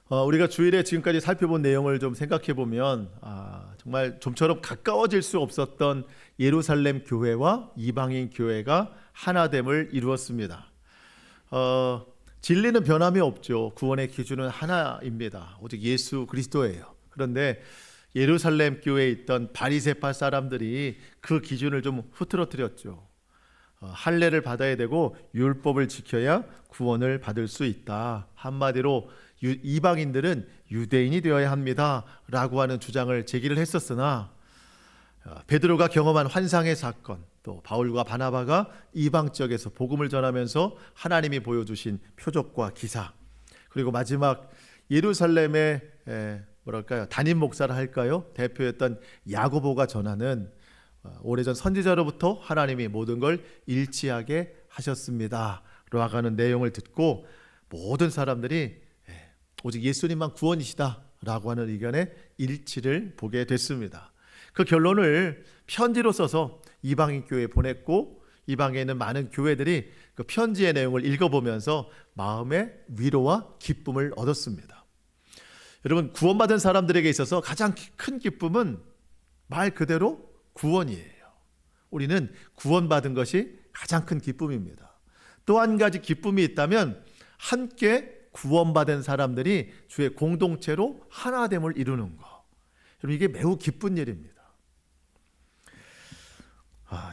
우리가 주일에 지금까지 살펴본 내용을 좀 생각해 보면 정말 좀처럼 가까워질 수 없었던 예루살렘 교회와 이방인 교회가 하나됨을 이루었습니다. 진리는 변함이 없죠. 구원의 기준은 하나입니다. 오직 예수 그리스도예요. 그런데 예루살렘 교회에 있던 바리새파 사람들이 그 기준을 좀 흐트러뜨렸죠. 할례를 받아야 되고 율법을 지켜야 구원을 받을 수 있다. 한마디로 이방인들은 유대인이 되어야 합니다 라고 하는 주장을 제기를 했었으나, 베드로가 경험한 환상의 사건, 또 바울과 바나바가 이방 지역에서 복음을 전하면서 하나님이 보여주신 표적과 기사, 그리고 마지막 예루살렘의 담임 목사를 할까요? 대표였던 야고보가 전하는 오래전 선지자로부터 하나님이 모든 걸 일치하게 하셨습니다 라고 하는 내용을 듣고 모든 사람들이 오직 예수님만 구원이시다 라고 하는 의견에 일치를 보게 됐습니다. 그 결론을 편지로 써서 이방인 교회에 보냈고, 이방에 있는 많은 교회들이 그 편지의 내용을 읽어보면서 마음의 위로와 기쁨을 얻었습니다. 여러분, 구원받은 사람들에게 있어서 가장 큰 기쁨은 말 그대로 구원이에요. 우리는 구원받은 것이 가장 큰 기쁨입니다. 또 한 가지 기쁨이 있다면 함께 구원받은 사람들이 주의 공동체로 하나됨을 이루는 것. 여러분, 이게 매우 기쁜 일입니다.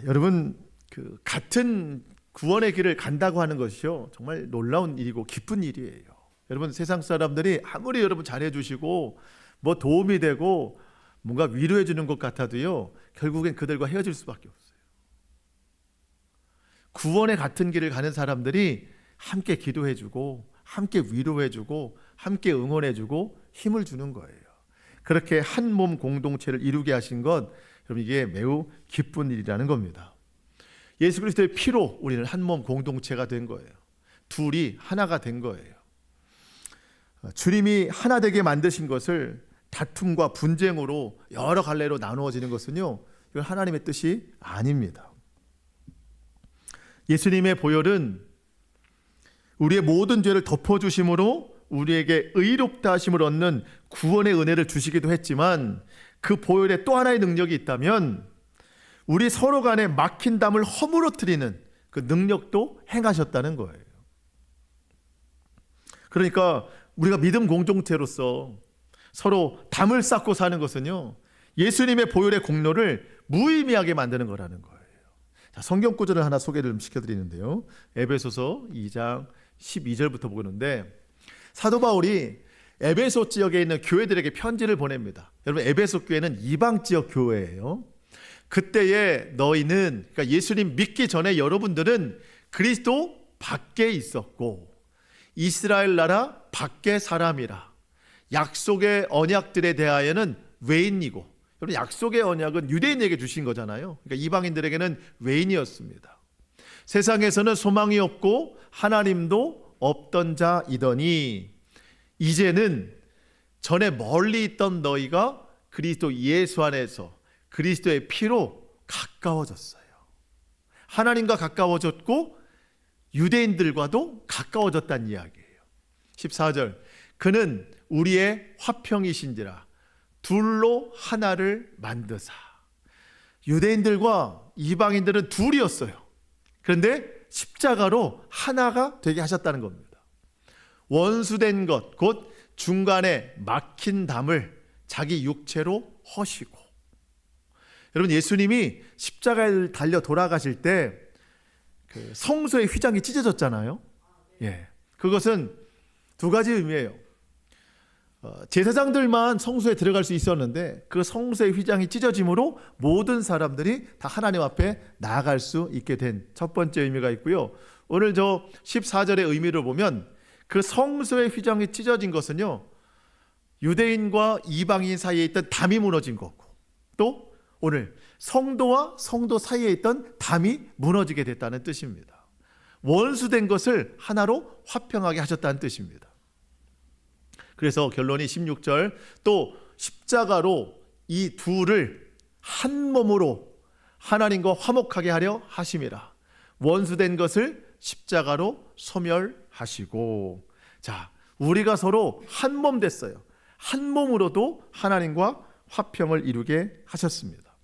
여러분, 같은 구원의 길을 간다고 하는 것이요, 정말 놀라운 일이고 기쁜 일이에요. 여러분, 세상 사람들이 아무리 여러분 잘해주시고 뭐 도움이 되고 뭔가 위로해 주는 것 같아도요, 결국엔 그들과 헤어질 수밖에 없어요. 구원의 같은 길을 가는 사람들이 함께 기도해주고 함께 위로해주고 함께 응원해주고 힘을 주는 거예요. 그렇게 한 몸 공동체를 이루게 하신 것, 여러분, 이게 매우 기쁜 일이라는 겁니다. 예수 그리스도의 피로 우리는 한 몸 공동체가 된 거예요. 둘이 하나가 된 거예요. 주님이 하나 되게 만드신 것을 다툼과 분쟁으로 여러 갈래로 나누어지는 것은요, 이건 하나님의 뜻이 아닙니다. 예수님의 보혈은 우리의 모든 죄를 덮어주심으로 우리에게 의롭다 하심을 얻는 구원의 은혜를 주시기도 했지만, 그 보혈에 또 하나의 능력이 있다면 우리 서로 간에 막힌 담을 허물어뜨리는 그 능력도 행하셨다는 거예요. 그러니까 우리가 믿음 공동체로서 서로 담을 쌓고 사는 것은요, 예수님의 보혈의 공로를 무의미하게 만드는 거라는 거예요. 자, 성경 구절을 하나 소개를 좀 시켜드리는데요, 에베소서 2장 12절부터 보는데, 사도 바울이 에베소 지역에 있는 교회들에게 편지를 보냅니다. 여러분, 에베소 교회는 이방 지역 교회예요. 그때에 너희는, 그러니까 예수님 믿기 전에 여러분들은 그리스도 밖에 있었고 이스라엘 나라 밖의 사람이라. 약속의 언약들에 대하여는 외인이고, 여러분, 약속의 언약은 유대인에게 주신 거잖아요. 그러니까 이방인들에게는 외인이었습니다. 세상에서는 소망이 없고 하나님도 없던 자이더니 이제는 전에 멀리 있던 너희가 그리스도 예수 안에서 그리스도의 피로 가까워졌어요. 하나님과 가까워졌고 유대인들과도 가까워졌다는 이야기예요. 14절, 그는 우리의 화평이신지라 둘로 하나를 만드사. 유대인들과 이방인들은 둘이었어요. 그런데 십자가로 하나가 되게 하셨다는 겁니다. 원수된 것, 곧 중간에 막힌 담을 자기 육체로 허시고. 여러분, 예수님이 십자가에 달려 돌아가실 때 그 성소의 휘장이 찢어졌잖아요. 예, 그것은 두 가지 의미예요. 제사장들만 성소에 들어갈 수 있었는데 그 성소의 휘장이 찢어짐으로 모든 사람들이 다 하나님 앞에 나아갈 수 있게 된 첫 번째 의미가 있고요. 오늘 저 14절의 의미를 보면 그 성소의 휘장이 찢어진 것은요, 유대인과 이방인 사이에 있던 담이 무너진 거고, 또 오늘 성도와 성도 사이에 있던 담이 무너지게 됐다는 뜻입니다. 원수된 것을 하나로 화평하게 하셨다는 뜻입니다. 그래서 결론이 16절, 또 십자가로 이 둘을 한 몸으로 하나님과 화목하게 하려 하심이라. 원수된 것을 십자가로 소멸하시고. 자, 우리가 서로 한 몸 됐어요. 한 몸으로도 하나님과 화평을 이루게 하셨습니다.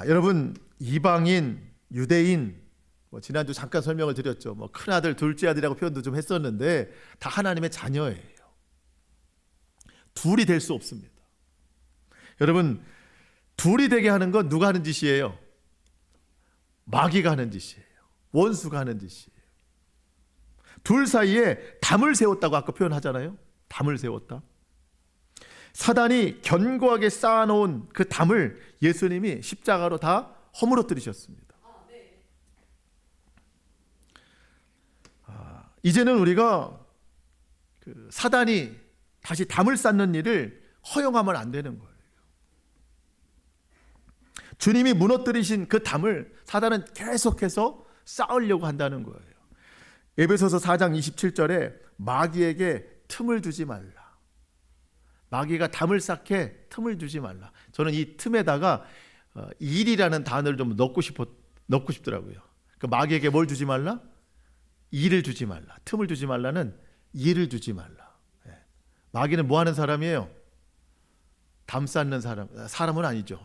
여러분, 이방인, 유대인, 지난주 잠깐 설명을 드렸죠. 큰아들, 둘째 아들이라고 표현도 좀 했었는데 다 하나님의 자녀예요. 둘이 될 수 없습니다. 여러분, 둘이 되게 하는 건 누가 하는 짓이에요? 마귀가 하는 짓이에요. 원수가 하는 짓이에요. 둘 사이에 담을 세웠다고 아까 표현하잖아요. 담을 세웠다. 사단이 견고하게 쌓아놓은 그 담을 예수님이 십자가로 다 허물어뜨리셨습니다. 이제는 우리가 사단이 다시 담을 쌓는 일을 허용하면 안 되는 거예요. 주님이 무너뜨리신 그 담을 사단은 계속해서 쌓으려고 한다는 거예요. 에베소서 4장 27절에 마귀에게 틈을 두지 말라. 마귀가 담을 쌓게 틈을 두지 말라. 저는 이 틈에다가 일이라는 단어를 좀 넣고 싶더라고요. 그 마귀에게 뭘 주지 말라? 일을 주지 말라. 틈을 두지 말라는 일을 두지 말라. 마귀는 뭐 하는 사람이에요? 담 쌓는 사람은 아니죠.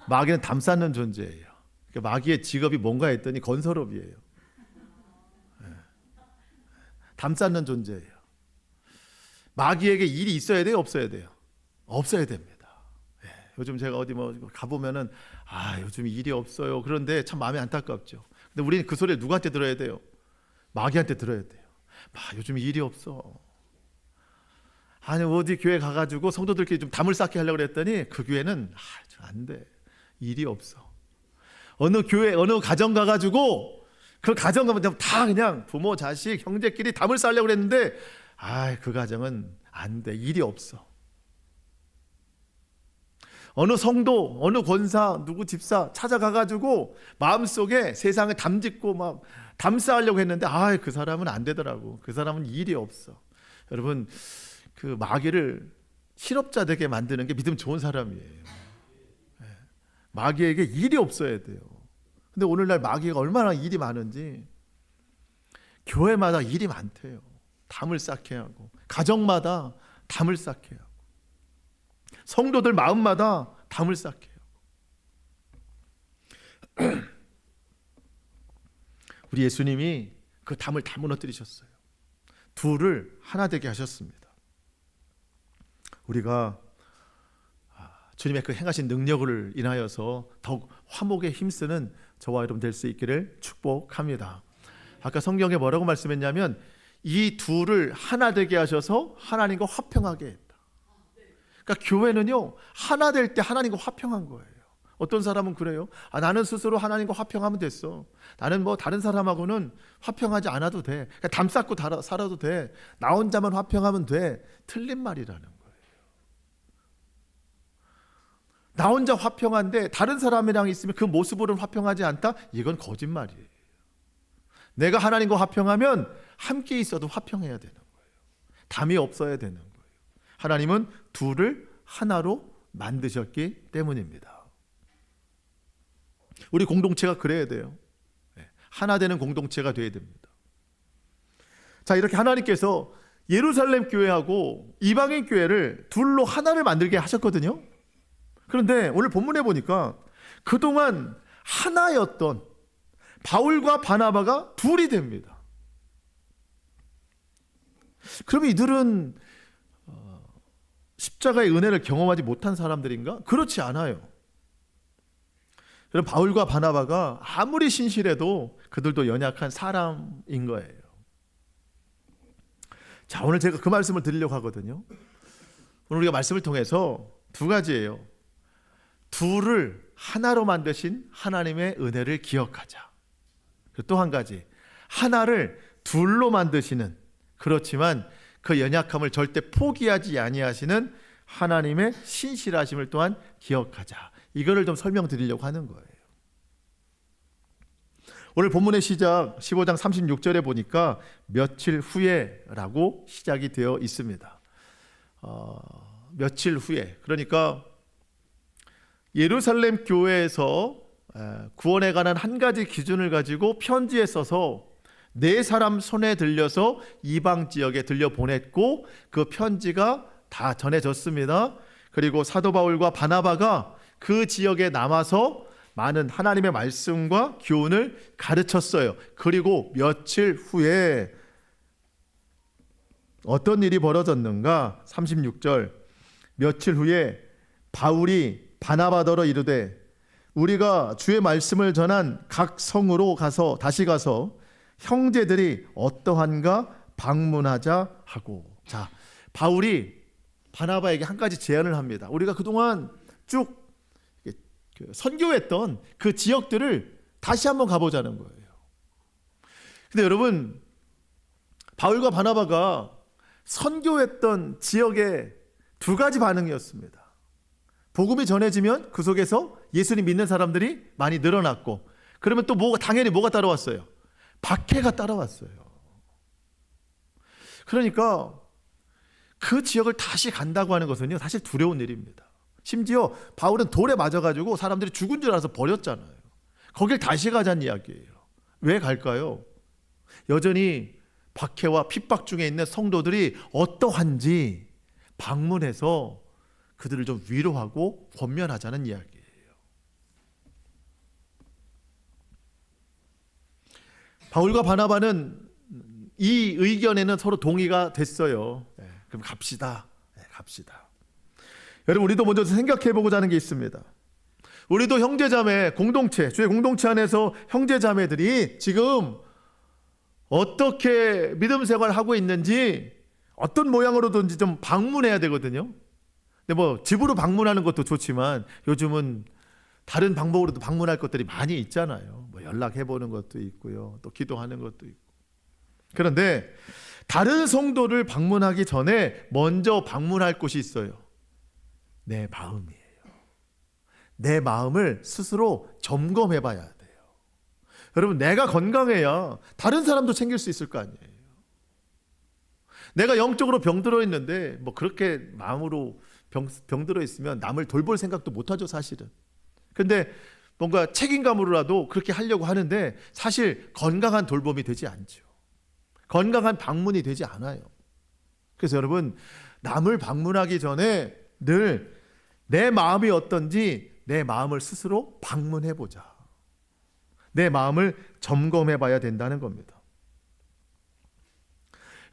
마귀는 담 쌓는 존재예요. 그러니까 마귀의 직업이 뭔가 했더니 건설업이에요. 담 쌓는 존재예요. 마귀에게 일이 있어야 돼요? 없어야 돼요? 없어야 됩니다. 요즘 제가 어디 가보면은 요즘 일이 없어요. 그런데 참 마음이 안타깝죠. 근데 우리는 그 소리를 누구한테 들어야 돼요? 마귀한테 들어야 돼요. 요즘 일이 없어. 아니 어디 교회 가가지고 성도들끼리 좀 담을 쌓게 하려고 그랬더니 그 교회는 안 돼. 일이 없어. 어느 교회 어느 가정 가가지고 그 가정 가면 다 그냥 부모 자식 형제끼리 담을 쌓으려고 그랬는데 그 가정은 안 돼. 일이 없어. 어느 성도 어느 권사 누구 집사 찾아가가지고 마음속에 세상을 담짓고 막 담 쌓으려고 했는데 그 사람은 안 되더라고. 그 사람은 일이 없어. 여러분, 그 마귀를 실업자 되게 만드는 게 믿음 좋은 사람이에요. 마귀에게 일이 없어야 돼요. 근데 오늘날 마귀가 얼마나 일이 많은지 교회마다 일이 많대요. 담을 쌓게 하고 가정마다 담을 쌓게 하고 성도들 마음마다 담을 쌓게 하고 우리 예수님이 그 담을 다 무너뜨리셨어요. 둘을 하나 되게 하셨습니다. 우리가 주님의 그 행하신 능력을 인하여서 더욱 화목에 힘쓰는 저와 여러분 될 수 있기를 축복합니다. 아까 성경에 뭐라고 말씀했냐면 이 둘을 하나 되게 하셔서 하나님과 화평하게 했다. 그러니까 교회는요 하나 될 때 하나님과 화평한 거예요. 어떤 사람은 그래요. 나는 스스로 하나님과 화평하면 됐어. 나는 다른 사람하고는 화평하지 않아도 돼. 그러니까 담 쌓고 살아도 돼. 나 혼자만 화평하면 돼. 틀린 말이라는 거예요. 나 혼자 화평한데 다른 사람이랑 있으면 그 모습으로는 화평하지 않다? 이건 거짓말이에요. 내가 하나님과 화평하면 함께 있어도 화평해야 되는 거예요. 담이 없어야 되는 거예요. 하나님은 둘을 하나로 만드셨기 때문입니다. 우리 공동체가 그래야 돼요. 하나 되는 공동체가 되어야 됩니다. 자, 이렇게 하나님께서 예루살렘 교회하고 이방인 교회를 둘로 하나를 만들게 하셨거든요. 그런데 오늘 본문에 보니까 그동안 하나였던 바울과 바나바가 둘이 됩니다. 그러면 이들은 십자가의 은혜를 경험하지 못한 사람들인가? 그렇지 않아요. 여러분, 바울과 바나바가 아무리 신실해도 그들도 연약한 사람인 거예요. 자, 오늘 제가 그 말씀을 드리려고 하거든요. 오늘 우리가 말씀을 통해서 두 가지예요. 둘을 하나로 만드신 하나님의 은혜를 기억하자. 또 한 가지, 하나를 둘로 만드시는, 그렇지만 그 연약함을 절대 포기하지 아니하시는 하나님의 신실하심을 또한 기억하자. 이거를 좀 설명드리려고 하는 거예요. 오늘 본문의 시작 15장 36절에 보니까 며칠 후에라고 시작이 되어 있습니다. 며칠 후에, 그러니까 예루살렘 교회에서 구원에 관한 한 가지 기준을 가지고 편지에 써서 네 사람 손에 들려서 이방 지역에 들려보냈고 그 편지가 다 전해졌습니다. 그리고 사도 바울과 바나바가 그 지역에 남아서 많은 하나님의 말씀과 교훈을 가르쳤어요. 그리고 며칠 후에 어떤 일이 벌어졌는가? 36절. 며칠 후에 바울이 바나바더러 이르되 우리가 주의 말씀을 전한 각 성으로 다시 가서 형제들이 어떠한가 방문하자 하고. 자, 바울이 바나바에게 한 가지 제안을 합니다. 우리가 그동안 쭉 선교했던 그 지역들을 다시 한번 가보자는 거예요. 근데 여러분, 바울과 바나바가 선교했던 지역에 두 가지 반응이었습니다. 복음이 전해지면 그 속에서 예수님 믿는 사람들이 많이 늘어났고, 그러면 또 당연히 뭐가 따라왔어요? 박해가 따라왔어요. 그러니까 그 지역을 다시 간다고 하는 것은요, 사실 두려운 일입니다. 심지어 바울은 돌에 맞아가지고 사람들이 죽은 줄 알아서 버렸잖아요. 거길 다시 가자는 이야기예요. 왜 갈까요? 여전히 박해와 핍박 중에 있는 성도들이 어떠한지 방문해서 그들을 좀 위로하고 권면하자는 이야기예요. 바울과 바나바는 이 의견에는 서로 동의가 됐어요. 그럼 갑시다. 갑시다. 여러분, 우리도 먼저 생각해보고자 하는 게 있습니다. 우리도 형제자매 공동체, 주의 공동체 안에서 형제자매들이 지금 어떻게 믿음 생활을 하고 있는지 어떤 모양으로든지 좀 방문해야 되거든요. 근데 집으로 방문하는 것도 좋지만 요즘은 다른 방법으로도 방문할 것들이 많이 있잖아요. 연락해보는 것도 있고요. 또 기도하는 것도 있고. 그런데 다른 성도를 방문하기 전에 먼저 방문할 곳이 있어요. 내 마음이에요. 내 마음을 스스로 점검해 봐야 돼요. 여러분, 내가 건강해야 다른 사람도 챙길 수 있을 거 아니에요. 내가 영적으로 병들어 있는데 그렇게 마음으로 병들어 있으면 남을 돌볼 생각도 못하죠, 사실은. 근데 뭔가 책임감으로라도 그렇게 하려고 하는데 사실 건강한 돌봄이 되지 않죠. 건강한 방문이 되지 않아요. 그래서 여러분, 남을 방문하기 전에 늘 내 마음이 어떤지 내 마음을 스스로 방문해 보자. 내 마음을 점검해 봐야 된다는 겁니다.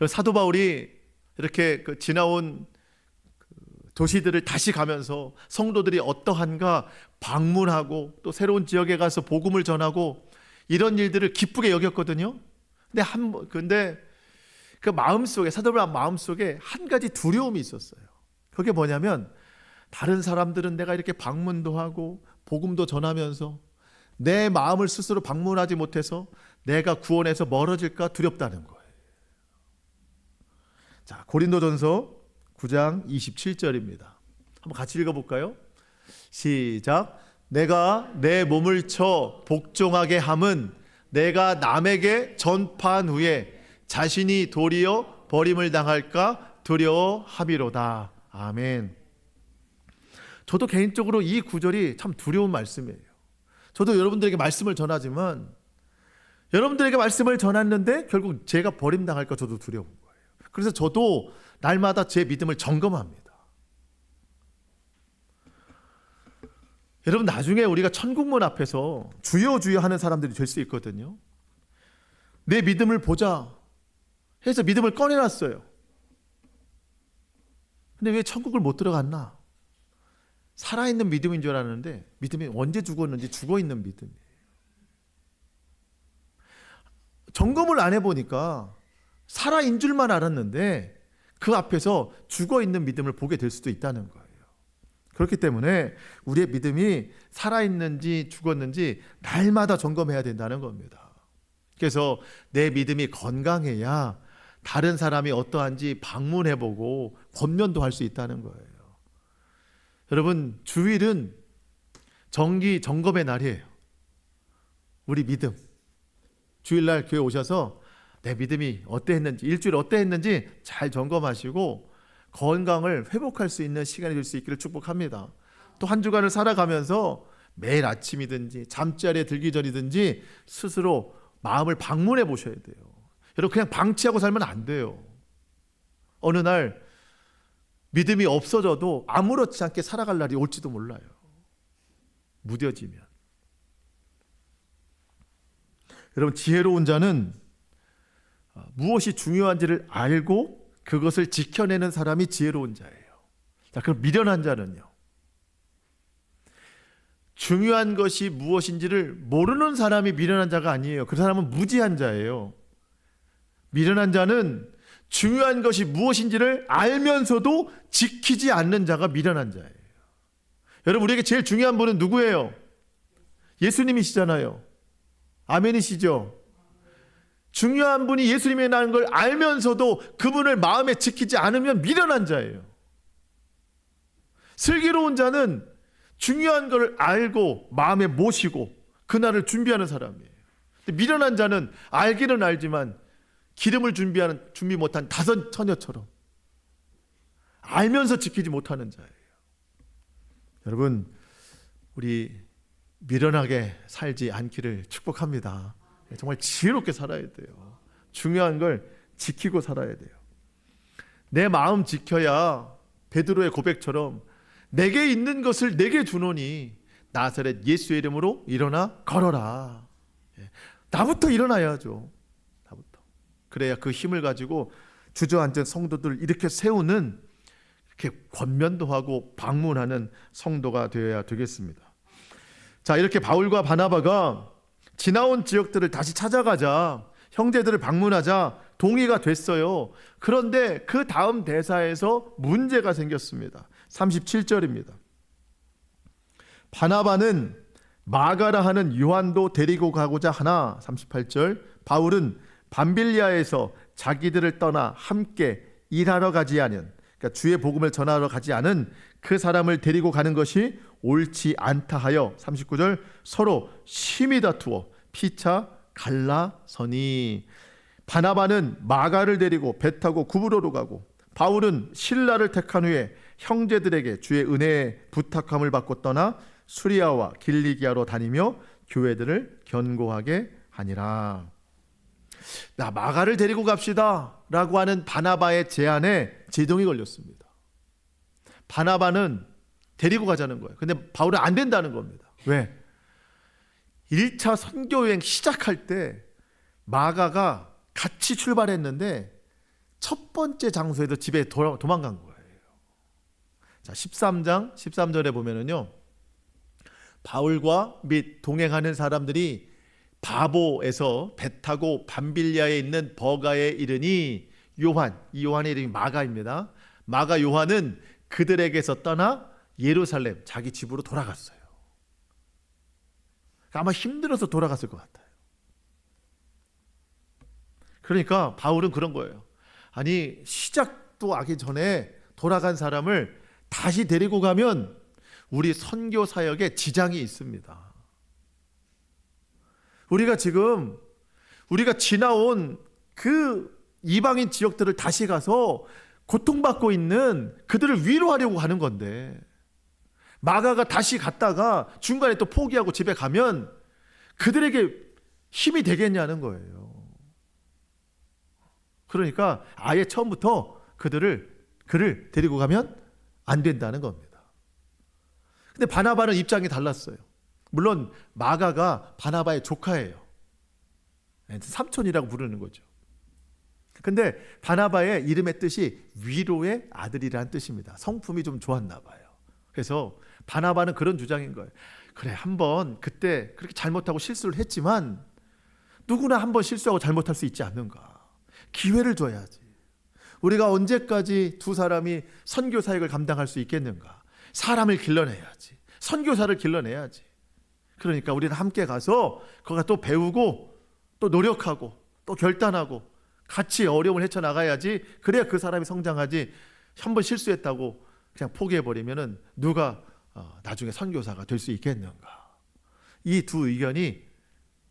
사도 바울이 이렇게 지나온 도시들을 다시 가면서 성도들이 어떠한가 방문하고 또 새로운 지역에 가서 복음을 전하고 이런 일들을 기쁘게 여겼거든요. 근데 그 마음속에, 사도 바울 마음속에 한 가지 두려움이 있었어요. 그게 뭐냐면, 다른 사람들은 내가 이렇게 방문도 하고 복음도 전하면서 내 마음을 스스로 방문하지 못해서 내가 구원에서 멀어질까 두렵다는 거예요. 자, 고린도전서 9장 27절입니다. 한번 같이 읽어볼까요? 시작. 내가 내 몸을 쳐 복종하게 함은 내가 남에게 전파한 후에 자신이 도리어 버림을 당할까 두려워함이로다. 아멘. 저도 개인적으로 이 구절이 참 두려운 말씀이에요. 저도 여러분들에게 말씀을 전하지만 여러분들에게 말씀을 전했는데 결국 제가 버림당할까 저도 두려운 거예요. 그래서 저도 날마다 제 믿음을 점검합니다. 여러분, 나중에 우리가 천국문 앞에서 주여 주여 하는 사람들이 될 수 있거든요. 내 믿음을 보자 해서 믿음을 꺼내놨어요. 근데 왜 천국을 못 들어갔나? 살아있는 믿음인 줄 알았는데 믿음이 언제 죽었는지 죽어있는 믿음이에요. 점검을 안 해보니까 살아인 줄만 알았는데 그 앞에서 죽어있는 믿음을 보게 될 수도 있다는 거예요. 그렇기 때문에 우리의 믿음이 살아있는지 죽었는지 날마다 점검해야 된다는 겁니다. 그래서 내 믿음이 건강해야 다른 사람이 어떠한지 방문해보고 권면도 할 수 있다는 거예요. 여러분, 주일은 정기 점검의 날이에요. 우리 믿음. 주일날 교회 오셔서 내 믿음이 어땠는지, 일주일 어땠는지 잘 점검하시고 건강을 회복할 수 있는 시간이 될 수 있기를 축복합니다. 또 한 주간을 살아가면서 매일 아침이든지 잠자리에 들기 전이든지 스스로 마음을 방문해 보셔야 돼요. 여러분 그냥 방치하고 살면 안 돼요. 어느 날 믿음이 없어져도 아무렇지 않게 살아갈 날이 올지도 몰라요. 무뎌지면. 여러분 지혜로운 자는 무엇이 중요한지를 알고 그것을 지켜내는 사람이 지혜로운 자예요. 자, 그럼 미련한 자는요? 중요한 것이 무엇인지를 모르는 사람이 미련한 자가 아니에요. 그 사람은 무지한 자예요. 미련한 자는 중요한 것이 무엇인지를 알면서도 지키지 않는 자가 미련한 자예요. 여러분 우리에게 제일 중요한 분은 누구예요? 예수님이시잖아요. 아멘이시죠? 중요한 분이 예수님이라는 걸 알면서도 그분을 마음에 지키지 않으면 미련한 자예요. 슬기로운 자는 중요한 걸 알고 마음에 모시고 그날을 준비하는 사람이에요. 근데 미련한 자는 알기는 알지만 기름을 준비 못한 다섯 처녀처럼 알면서 지키지 못하는 자예요. 여러분 우리 미련하게 살지 않기를 축복합니다. 정말 지혜롭게 살아야 돼요. 중요한 걸 지키고 살아야 돼요. 내 마음 지켜야 베드로의 고백처럼 내게 있는 것을 내게 주노니 나사렛 예수의 이름으로 일어나 걸어라. 나부터 일어나야죠. 나부터. 그래야 그 힘을 가지고 주저앉은 성도들을 이렇게 세우는, 이렇게 권면도 하고 방문하는 성도가 되어야 되겠습니다. 자, 이렇게 바울과 바나바가 지나온 지역들을 다시 찾아가자, 형제들을 방문하자 동의가 됐어요. 그런데 그 다음 대사에서 문제가 생겼습니다. 37절입니다. 바나바는 마가라 하는 요한도 데리고 가고자 하나, 38절, 바울은 밤빌리아에서 자기들을 떠나 함께 일하러 가지 않은, 그러니까 주의 복음을 전하러 가지 않은 그 사람을 데리고 가는 것이 옳지 않다 하여 39절 서로 심히 다투어 피차 갈라서니, 바나바는 마가를 데리고 배 타고 구브로로 가고 바울은 실라를 택한 후에 형제들에게 주의 은혜에 부탁함을 받고 떠나 수리아와 길리기아로 다니며 교회들을 견고하게 하니라. 나 마가를 데리고 갑시다 라고 하는 바나바의 제안에 제동이 걸렸습니다. 바나바는 데리고 가자는 거예요. 근데 바울은 안 된다는 겁니다. 왜? 1차 선교여행 시작할 때 마가가 같이 출발했는데 첫 번째 장소에서 집에 도망간 거예요. 자, 13장 13절에 보면은요, 바울과 및 동행하는 사람들이 바보에서 배 타고 밤빌리아에 있는 버가에 이르니 요한, 이 요한의 이름이 마가입니다. 마가 요한은 그들에게서 떠나 예루살렘 자기 집으로 돌아갔어요. 아마 힘들어서 돌아갔을 것 같아요. 그러니까 바울은 그런 거예요. 아니, 시작도 하기 전에 돌아간 사람을 다시 데리고 가면 우리 선교 사역에 지장이 있습니다. 우리가 지나온 그 이방인 지역들을 다시 가서 고통받고 있는 그들을 위로하려고 하는 건데, 마가가 다시 갔다가 중간에 또 포기하고 집에 가면 그들에게 힘이 되겠냐는 거예요. 그러니까 아예 처음부터 그를 데리고 가면 안 된다는 겁니다. 근데 바나바는 입장이 달랐어요. 물론 마가가 바나바의 조카예요. 삼촌이라고 부르는 거죠. 근데 바나바의 이름의 뜻이 위로의 아들이라는 뜻입니다. 성품이 좀 좋았나 봐요. 그래서 바나바는 그런 주장인 거예요. 그래, 한번 그때 그렇게 잘못하고 실수를 했지만 누구나 한번 실수하고 잘못할 수 있지 않는가. 기회를 줘야지. 우리가 언제까지 두 사람이 선교 사역을 감당할 수 있겠는가. 사람을 길러내야지. 선교사를 길러내야지. 그러니까 우리는 함께 가서 거기가 또 배우고 또 노력하고 또 결단하고 같이 어려움을 헤쳐나가야지. 그래야 그 사람이 성장하지. 한번 실수했다고 그냥 포기해버리면은 누가 나중에 선교사가 될 수 있겠는가. 이 두 의견이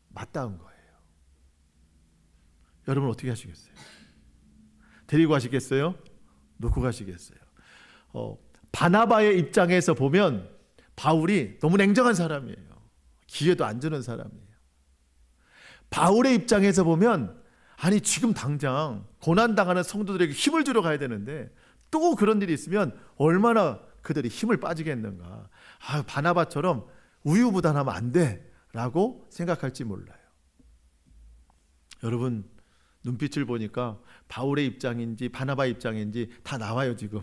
맞닿은 거예요. 여러분 어떻게 하시겠어요? 데리고 가시겠어요? 놓고 가시겠어요? 바나바의 입장에서 보면 바울이 너무 냉정한 사람이에요. 기회도 안 주는 사람이에요. 바울의 입장에서 보면 아니 지금 당장 고난당하는 성도들에게 힘을 주러 가야 되는데 또 그런 일이 있으면 얼마나 그들이 힘을 빠지겠는가. 바나바처럼 우유부단하면 안 돼 라고 생각할지 몰라요. 여러분 눈빛을 보니까 바울의 입장인지 바나바의 입장인지 다 나와요. 지금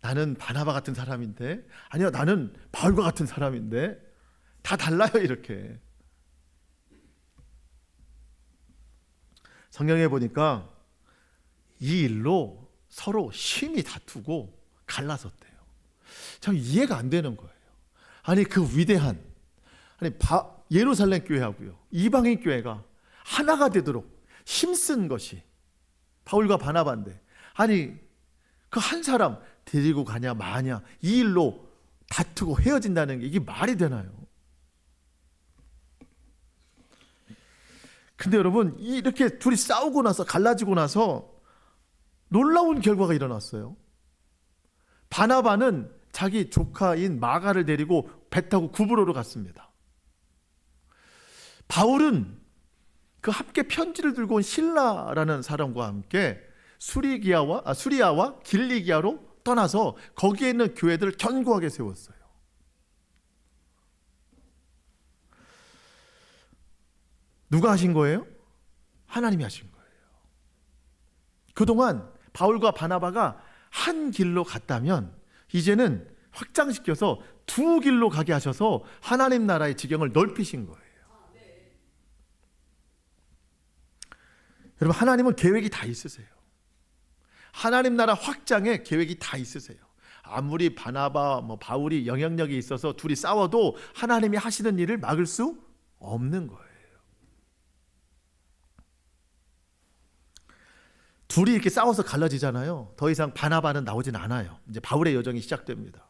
나는 바나바 같은 사람인데, 아니요 나는 바울과 같은 사람인데, 다 달라요. 이렇게 성경에 보니까 이 일로 서로 심히 다투고 갈라섰대요. 참 이해가 안 되는 거예요. 아니 그 위대한 예루살렘 교회하고요 이방인 교회가 하나가 되도록 힘쓴 것이 바울과 바나바인데, 아니 그 한 사람 데리고 가냐 마냐 이 일로 다투고 헤어진다는 게 이게 말이 되나요? 근데 여러분 이렇게 둘이 싸우고 나서 갈라지고 나서 놀라운 결과가 일어났어요. 바나바는 자기 조카인 마가를 데리고 배 타고 구브로로 갔습니다. 바울은 그 함께 편지를 들고 온 실라라는 사람과 함께 수리아와 길리기아로 떠나서 거기에 있는 교회들을 견고하게 세웠어요. 누가 하신 거예요? 하나님이 하신 거예요. 그동안 바울과 바나바가 한 길로 갔다면 이제는 확장시켜서 두 길로 가게 하셔서 하나님 나라의 지경을 넓히신 거예요. 여러분 하나님은 계획이 다 있으세요. 하나님 나라 확장에 계획이 다 있으세요. 아무리 바나바 바울이 영향력이 있어서 둘이 싸워도 하나님이 하시는 일을 막을 수 없는 거예요. 둘이 이렇게 싸워서 갈라지잖아요. 더 이상 바나바는 나오진 않아요. 이제 바울의 여정이 시작됩니다.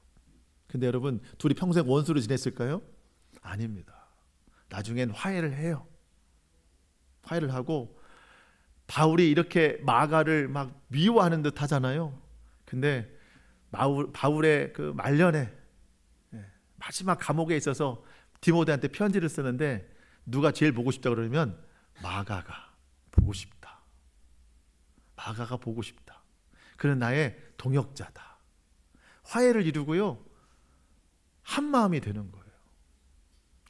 근데 여러분 둘이 평생 원수로 지냈을까요? 아닙니다. 나중엔 화해를 해요. 화해를 하고 바울이 이렇게 마가를 막 미워하는 듯 하잖아요. 근데 바울의 그 말년에 마지막 감옥에 있어서 디모데한테 편지를 쓰는데 누가 제일 보고 싶다 그러면 마가가 보고 싶다. 마가가 보고 싶다. 그는 나의 동역자다. 화해를 이루고요 한 마음이 되는 거예요.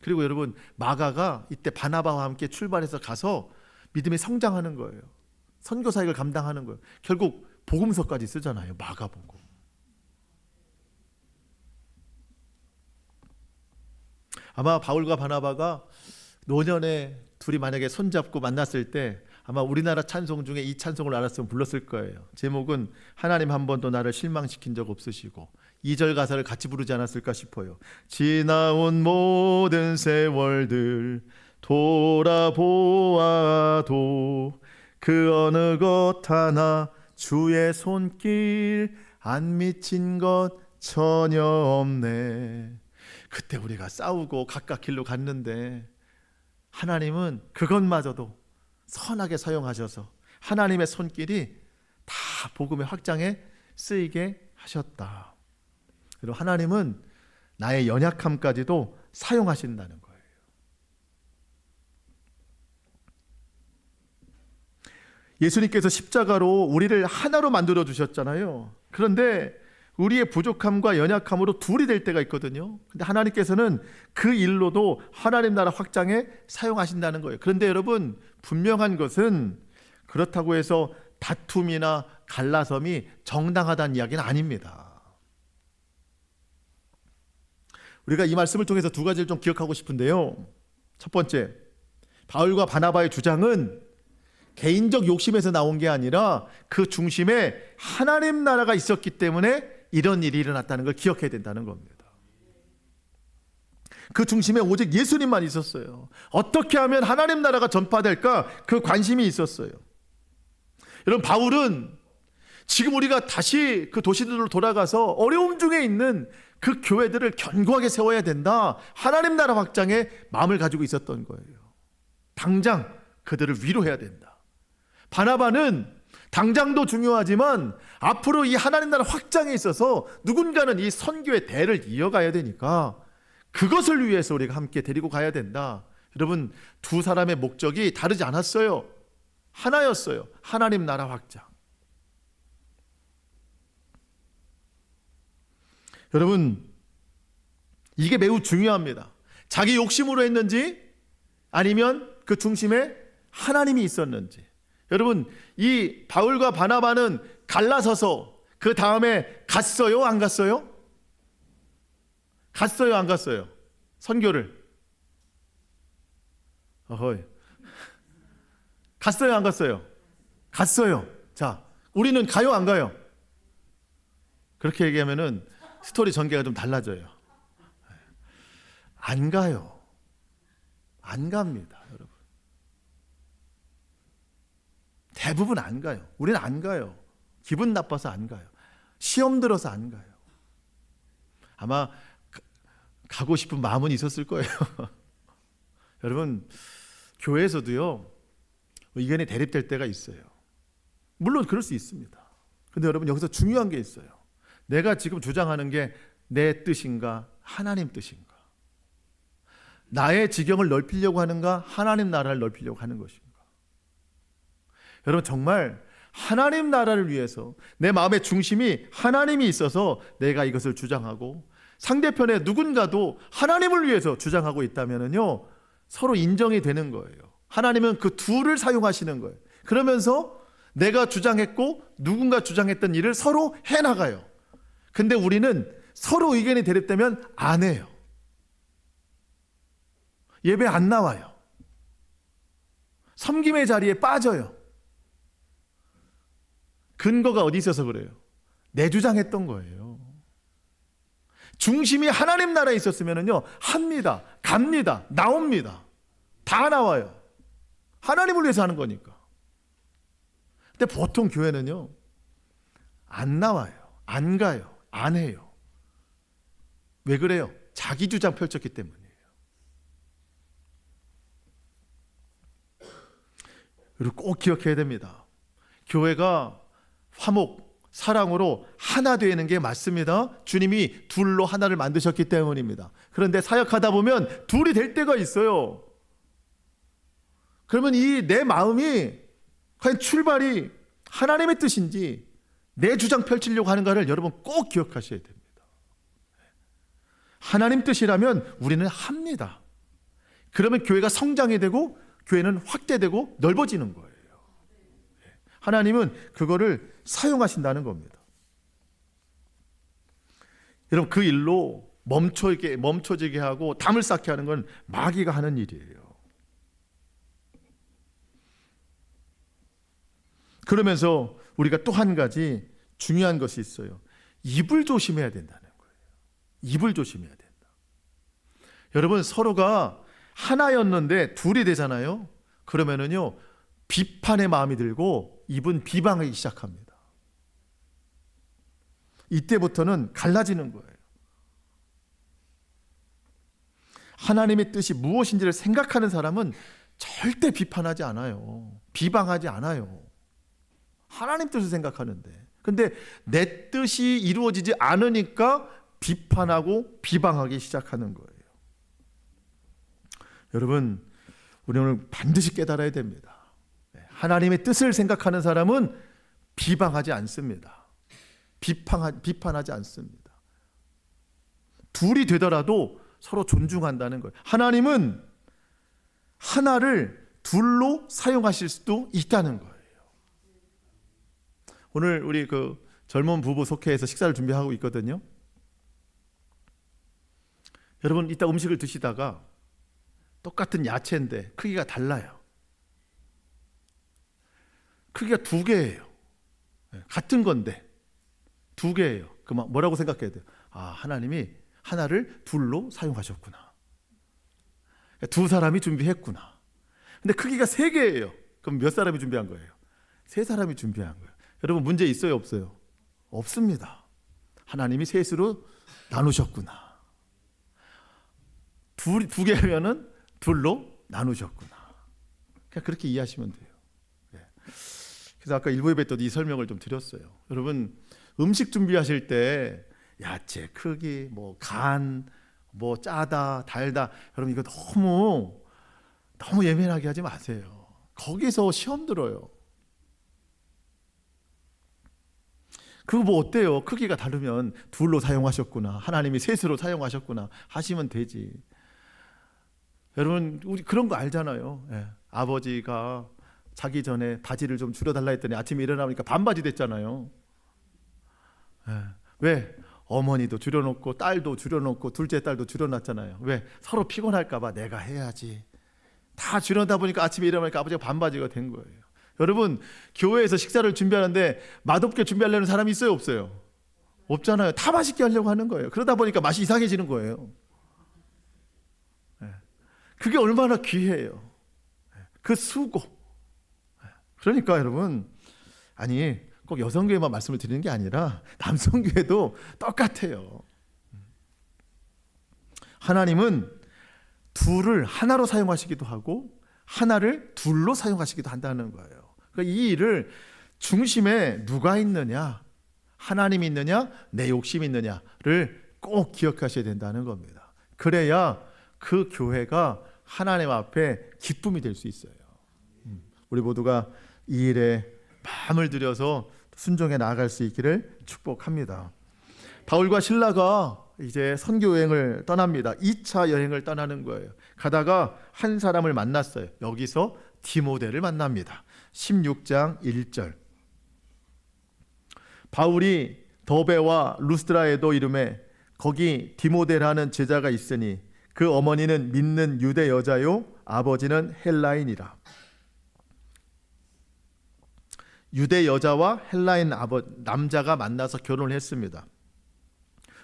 그리고 여러분 마가가 이때 바나바와 함께 출발해서 가서 믿음이 성장하는 거예요. 선교 사역을 감당하는 거예요. 결국 복음서까지 쓰잖아요. 마가복음. 아마 바울과 바나바가 노년에 둘이 만약에 손잡고 만났을 때 아마 우리나라 찬송 중에 이 찬송을 알았으면 불렀을 거예요. 제목은 하나님 한 번도 나를 실망시킨 적 없으시고 2절 가사를 같이 부르지 않았을까 싶어요. 지나온 모든 세월들 돌아보아도 그 어느 것 하나 주의 손길 안 미친 것 전혀 없네. 그때 우리가 싸우고 각각 길로 갔는데 하나님은 그것마저도 선하게 사용하셔서 하나님의 손길이 다 복음의 확장에 쓰이게 하셨다. 그리고 하나님은 나의 연약함까지도 사용하신다는 거예요. 예수님께서 십자가로 우리를 하나로 만들어 주셨잖아요. 그런데 우리의 부족함과 연약함으로 둘이 될 때가 있거든요. 근데 하나님께서는 그 일로도 하나님 나라 확장에 사용하신다는 거예요. 그런데 여러분 분명한 것은 그렇다고 해서 다툼이나 갈라섬이 정당하다는 이야기는 아닙니다. 우리가 이 말씀을 통해서 두 가지를 좀 기억하고 싶은데요. 첫 번째, 바울과 바나바의 주장은 개인적 욕심에서 나온 게 아니라 그 중심에 하나님 나라가 있었기 때문에 이런 일이 일어났다는 걸 기억해야 된다는 겁니다. 그 중심에 오직 예수님만 있었어요. 어떻게 하면 하나님 나라가 전파될까 그 관심이 있었어요. 여러분 바울은 지금 우리가 다시 그 도시들로 돌아가서 어려움 중에 있는 그 교회들을 견고하게 세워야 된다. 하나님 나라 확장에 마음을 가지고 있었던 거예요. 당장 그들을 위로해야 된다. 바나바는 당장도 중요하지만 앞으로 이 하나님 나라 확장에 있어서 누군가는 이 선교의 대를 이어가야 되니까 그것을 위해서 우리가 함께 데리고 가야 된다. 여러분, 두 사람의 목적이 다르지 않았어요. 하나였어요. 하나님 나라 확장. 여러분, 이게 매우 중요합니다. 자기 욕심으로 했는지 아니면 그 중심에 하나님이 있었는지. 여러분, 이 바울과 바나바는 갈라서서 그 다음에 갔어요? 안 갔어요? 갔어요? 안 갔어요? 선교를. 어허이. 갔어요? 안 갔어요? 갔어요. 자, 우리는 가요? 안 가요? 그렇게 얘기하면은 스토리 전개가 좀 달라져요. 안 가요. 안 갑니다, 여러분. 대부분 안 가요. 우리는 안 가요. 기분 나빠서 안 가요. 시험 들어서 안 가요. 아마 가고 싶은 마음은 있었을 거예요. 여러분, 교회에서도요, 의견이 대립될 때가 있어요. 물론 그럴 수 있습니다. 근데 여러분, 여기서 중요한 게 있어요. 내가 지금 주장하는 게 내 뜻인가, 하나님 뜻인가? 나의 지경을 넓히려고 하는가, 하나님 나라를 넓히려고 하는 것인가? 여러분, 정말 하나님 나라를 위해서 내 마음의 중심이 하나님이 있어서 내가 이것을 주장하고, 상대편의 누군가도 하나님을 위해서 주장하고 있다면요, 서로 인정이 되는 거예요. 하나님은 그 둘을 사용하시는 거예요. 그러면서 내가 주장했고 누군가 주장했던 일을 서로 해나가요. 근데 우리는 서로 의견이 대립되면 안 해요. 예배 안 나와요. 섬김의 자리에 빠져요. 근거가 어디 있어서 그래요? 내 주장했던 거예요. 중심이 하나님 나라에 있었으면요, 합니다, 갑니다, 나옵니다. 다 나와요. 하나님을 위해서 하는 거니까. 근데 보통 교회는요, 안 나와요. 안 가요. 안 해요. 왜 그래요? 자기 주장 펼쳤기 때문이에요. 그리고 꼭 기억해야 됩니다. 교회가 화목, 사랑으로 하나 되는 게 맞습니다. 주님이 둘로 하나를 만드셨기 때문입니다. 그런데 사역하다 보면 둘이 될 때가 있어요. 그러면 이 내 마음이 과연 출발이 하나님의 뜻인지 내 주장 펼치려고 하는가를 여러분 꼭 기억하셔야 됩니다. 하나님 뜻이라면 우리는 합니다. 그러면 교회가 성장이 되고 교회는 확대되고 넓어지는 거예요. 하나님은 그거를 사용하신다는 겁니다. 여러분, 그 일로 멈춰지게 하고 담을 쌓게 하는 건 마귀가 하는 일이에요. 그러면서 우리가 또 한 가지 중요한 것이 있어요. 입을 조심해야 된다는 거예요. 입을 조심해야 된다. 여러분, 서로가 하나였는데 둘이 되잖아요. 그러면은요, 비판의 마음이 들고 입은 비방하기 시작합니다. 이때부터는 갈라지는 거예요. 하나님의 뜻이 무엇인지를 생각하는 사람은 절대 비판하지 않아요. 비방하지 않아요. 하나님 뜻을 생각하는데. 근데 내 뜻이 이루어지지 않으니까 비판하고 비방하기 시작하는 거예요. 여러분, 우리 오늘 반드시 깨달아야 됩니다. 하나님의 뜻을 생각하는 사람은 비방하지 않습니다. 비판하지 않습니다. 둘이 되더라도 서로 존중한다는 거예요. 하나님은 하나를 둘로 사용하실 수도 있다는 거예요. 오늘 우리 그 젊은 부부 속회에서 식사를 준비하고 있거든요. 여러분, 이따 음식을 드시다가 똑같은 야채인데 크기가 달라요. 크기가 2개예요. 같은 건데 2개예요. 그럼 뭐라고 생각해야 돼요? 아, 하나님이 하나를 둘로 사용하셨구나. 2사람이 준비했구나. 근데 크기가 3개예요. 그럼 몇 사람이 준비한 거예요? 3사람이 준비한 거예요. 여러분, 문제 있어요, 없어요? 없습니다. 하나님이 셋으로 나누셨구나. 2개면은 둘로 나누셨구나. 그냥 그렇게 이해하시면 돼요. 그래서 아까 일부 예배 때도 이 설명을 좀 드렸어요. 여러분, 음식 준비하실 때 야채 크기, 간, 짜다, 달다, 여러분 이거 너무 너무 예민하게 하지 마세요. 거기서 시험 들어요. 그거 뭐 어때요? 크기가 다르면 둘로 사용하셨구나, 하나님이 셋으로 사용하셨구나 하시면 되지. 여러분, 우리 그런 거 알잖아요. 예. 아버지가 자기 전에 바지를 좀 줄여달라 했더니 아침에 일어나니까 반바지 됐잖아요. 예. 왜? 어머니도 줄여놓고 딸도 줄여놓고 둘째 딸도 줄여놨잖아요. 왜? 서로 피곤할까 봐 내가 해야지. 다 줄여다 보니까 아침에 일어나니까 아버지가 반바지가 된 거예요. 여러분, 교회에서 식사를 준비하는데 맛없게 준비하려는 사람이 있어요, 없어요? 없잖아요. 다 맛있게 하려고 하는 거예요. 그러다 보니까 맛이 이상해지는 거예요. 그게 얼마나 귀해요. 그 수고. 그러니까 여러분, 아니 꼭 여성교회만 말씀을 드리는 게 아니라 남성교회도 똑같아요. 하나님은 둘을 하나로 사용하시기도 하고 하나를 둘로 사용하시기도 한다는 거예요. 그러니까 이 일을 중심에 누가 있느냐, 하나님이 있느냐, 내 욕심이 있느냐를 꼭 기억하셔야 된다는 겁니다. 그래야 그 교회가 하나님 앞에 기쁨이 될 수 있어요. 우리 모두가 이 일에 마음을 들여서 순종해 나아갈 수 있기를 축복합니다. 바울과 실라가 이제 선교 여행을 떠납니다. 2차 여행을 떠나는 거예요. 가다가 한 사람을 만났어요. 여기서 디모데를 만납니다. 16장 1절. 바울이 더베와 루스드라에도 이름에 거기 디모데라는 제자가 있으니 그 어머니는 믿는 유대 여자요 아버지는 헬라인이라. 유대 여자와 헬라인 남자가 만나서 결혼을 했습니다.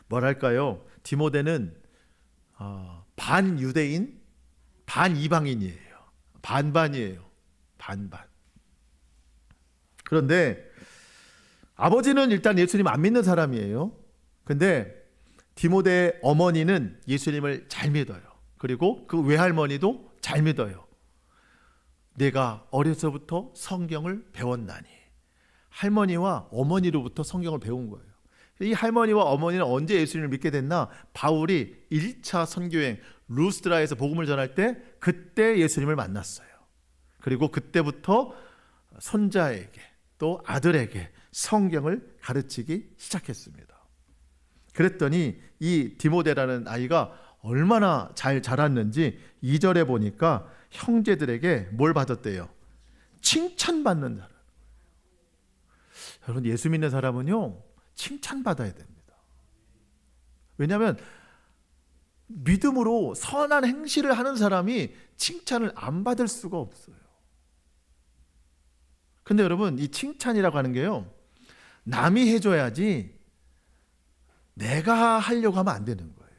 뭐랄까요? 디모데는 반 유대인, 반 이방인이에요. 반반이에요. 반반. 그런데 아버지는 일단 예수님 안 믿는 사람이에요. 근데 디모데의 어머니는 예수님을 잘 믿어요. 그리고 그 외할머니도 잘 믿어요. 내가 어려서부터 성경을 배웠나니. 할머니와 어머니로부터 성경을 배운 거예요. 이 할머니와 어머니는 언제 예수님을 믿게 됐나? 바울이 1차 선교여행 루스드라에서 복음을 전할 때 그때 예수님을 만났어요. 그리고 그때부터 손자에게 또 아들에게 성경을 가르치기 시작했습니다. 그랬더니 이 디모데라는 아이가 얼마나 잘 자랐는지 2절에 보니까 형제들에게 뭘 받았대요? 칭찬받는 사람. 여러분, 예수 믿는 사람은요 칭찬받아야 됩니다. 왜냐하면 믿음으로 선한 행실을 하는 사람이 칭찬을 안 받을 수가 없어요. 근데 여러분, 이 칭찬이라고 하는 게요 남이 해줘야지 내가 하려고 하면 안 되는 거예요.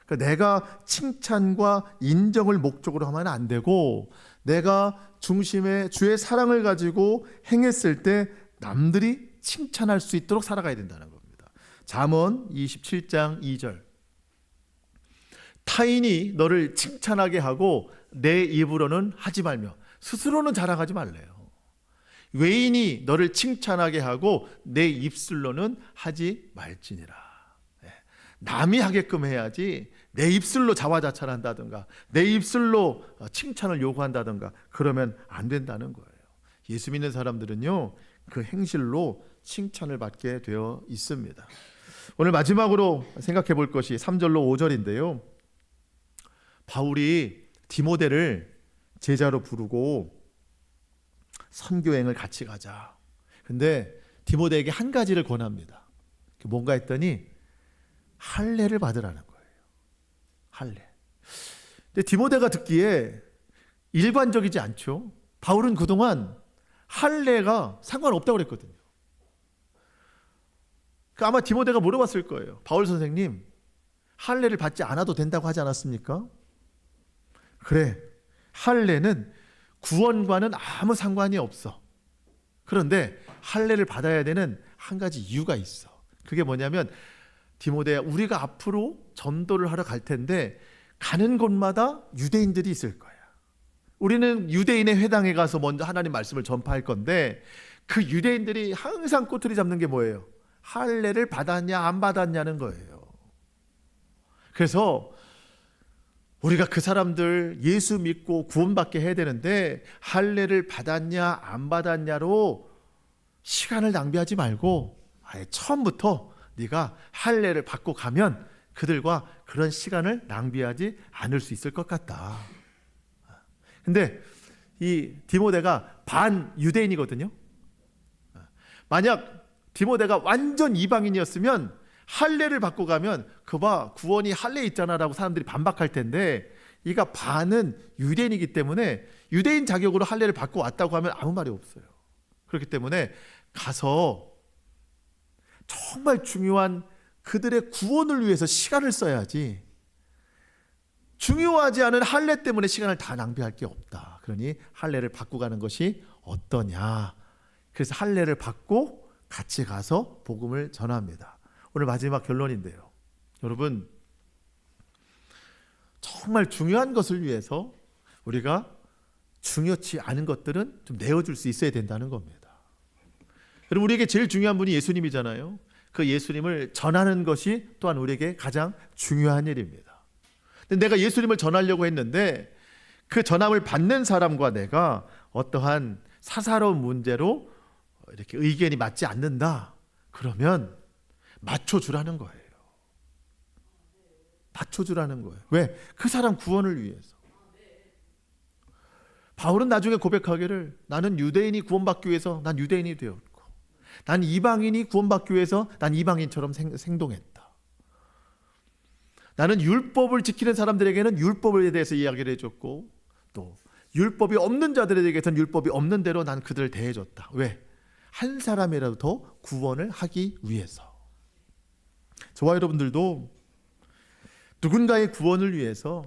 그러니까 내가 칭찬과 인정을 목적으로 하면 안 되고, 내가 중심에 주의 사랑을 가지고 행했을 때 남들이 칭찬할 수 있도록 살아가야 된다는 겁니다. 잠언 27장 2절. 타인이 너를 칭찬하게 하고 내 입으로는 하지 말며. 스스로는 자랑하지 말래요. 외인이 너를 칭찬하게 하고 내 입술로는 하지 말지니라. 남이 하게끔 해야지 내 입술로 자화자찬한다든가 내 입술로 칭찬을 요구한다든가 그러면 안 된다는 거예요. 예수 믿는 사람들은요 그 행실로 칭찬을 받게 되어 있습니다. 오늘 마지막으로 생각해 볼 것이 3절로 5절인데요. 바울이 디모데를 제자로 부르고 선교행을 같이 가자. 근데 디모데에게 한 가지를 권합니다. 뭔가 했더니 할례를 받으라는 거예요. 할례. 근데 디모데가 듣기에 일반적이지 않죠. 바울은 그동안 할례가 상관없다고 그랬거든요. 아마 디모데가 물어봤을 거예요. 바울 선생님, 할례를 받지 않아도 된다고 하지 않았습니까? 그래, 할례는 구원과는 아무 상관이 없어. 그런데 할례를 받아야 되는 한 가지 이유가 있어. 그게 뭐냐면, 디모데야, 우리가 앞으로 전도를 하러 갈 텐데 가는 곳마다 유대인들이 있을 거야. 우리는 유대인의 회당에 가서 먼저 하나님 말씀을 전파할 건데 그 유대인들이 항상 꼬투리 잡는 게 뭐예요? 할례를 받았냐 안 받았냐는 거예요. 그래서 우리가 그 사람들 예수 믿고 구원받게 해야 되는데 할례를 받았냐 안 받았냐로 시간을 낭비하지 말고 아예 처음부터 네가 할례를 받고 가면 그들과 그런 시간을 낭비하지 않을 수 있을 것 같다. 근데 이 디모데가 반 유대인이거든요. 만약 디모데가 완전 이방인이었으면 할례를 받고 가면 그봐 구원이 할례 있잖아라고 사람들이 반박할 텐데, 이가 반은 유대인이기 때문에 유대인 자격으로 할례를 받고 왔다고 하면 아무 말이 없어요. 그렇기 때문에 가서 정말 중요한 그들의 구원을 위해서 시간을 써야지, 중요하지 않은 할례 때문에 시간을 다 낭비할 게 없다. 그러니 할례를 받고 가는 것이 어떠냐. 그래서 할례를 받고 같이 가서 복음을 전합니다. 오늘 마지막 결론인데요, 여러분, 정말 중요한 것을 위해서 우리가 중요치 않은 것들은 좀 내어줄 수 있어야 된다는 겁니다. 여러분, 우리에게 제일 중요한 분이 예수님이잖아요. 그 예수님을 전하는 것이 또한 우리에게 가장 중요한 일입니다. 근데 내가 예수님을 전하려고 했는데 그 전함을 받는 사람과 내가 어떠한 사사로운 문제로 이렇게 의견이 맞지 않는다. 그러면 맞춰주라는 거예요. 맞춰주라는 거예요. 왜? 그 사람 구원을 위해서. 바울은 나중에 고백하기를, 나는 유대인이 구원받기 위해서 난 유대인이 되었고, 난 이방인이 구원받기 위해서 난 이방인처럼 행동했다. 나는 율법을 지키는 사람들에게는 율법에 대해서 이야기를 해줬고, 또 율법이 없는 자들에게서는 율법이 없는 대로 난 그들을 대해줬다. 왜? 한 사람이라도 더 구원을 하기 위해서. 저와 여러분들도 누군가의 구원을 위해서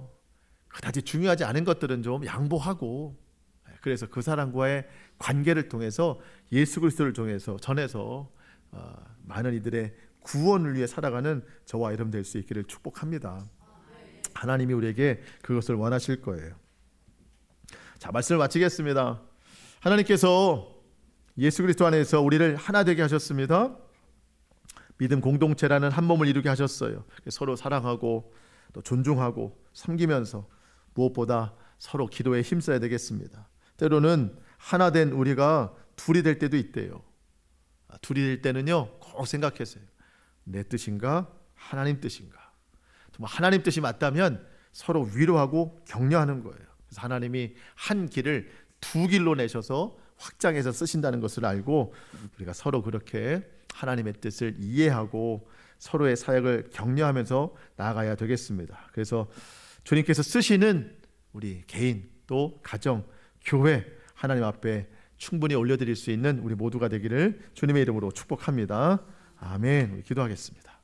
그다지 중요하지 않은 것들은 좀 양보하고, 그래서 그 사람과의 관계를 통해서 예수 그리스도를 통해서 전해서 많은 이들의 구원을 위해 살아가는 저와 여러분 될 수 있기를 축복합니다. 하나님이 우리에게 그것을 원하실 거예요. 자, 말씀을 마치겠습니다. 하나님께서 예수 그리스도 안에서 우리를 하나 되게 하셨습니다. 믿음 공동체라는 한 몸을 이루게 하셨어요. 서로 사랑하고 또 존중하고 섬기면서 무엇보다 서로 기도에 힘써야 되겠습니다. 때로는 하나 된 우리가 둘이 될 때도 있대요. 둘이 될 때는요, 꼭 생각하세요. 내 뜻인가 하나님 뜻인가. 정말 하나님 뜻이 맞다면 서로 위로하고 격려하는 거예요. 그래서 하나님이 한 길을 두 길로 내셔서 확장해서 쓰신다는 것을 알고 우리가 서로 그렇게 하나님의 뜻을 이해하고 서로의 사역을 격려하면서 나아가야 되겠습니다. 그래서 주님께서 쓰시는 우리 개인 또 가정, 교회 하나님 앞에 충분히 올려드릴 수 있는 우리 모두가 되기를 주님의 이름으로 축복합니다. 아멘. 우리 기도하겠습니다.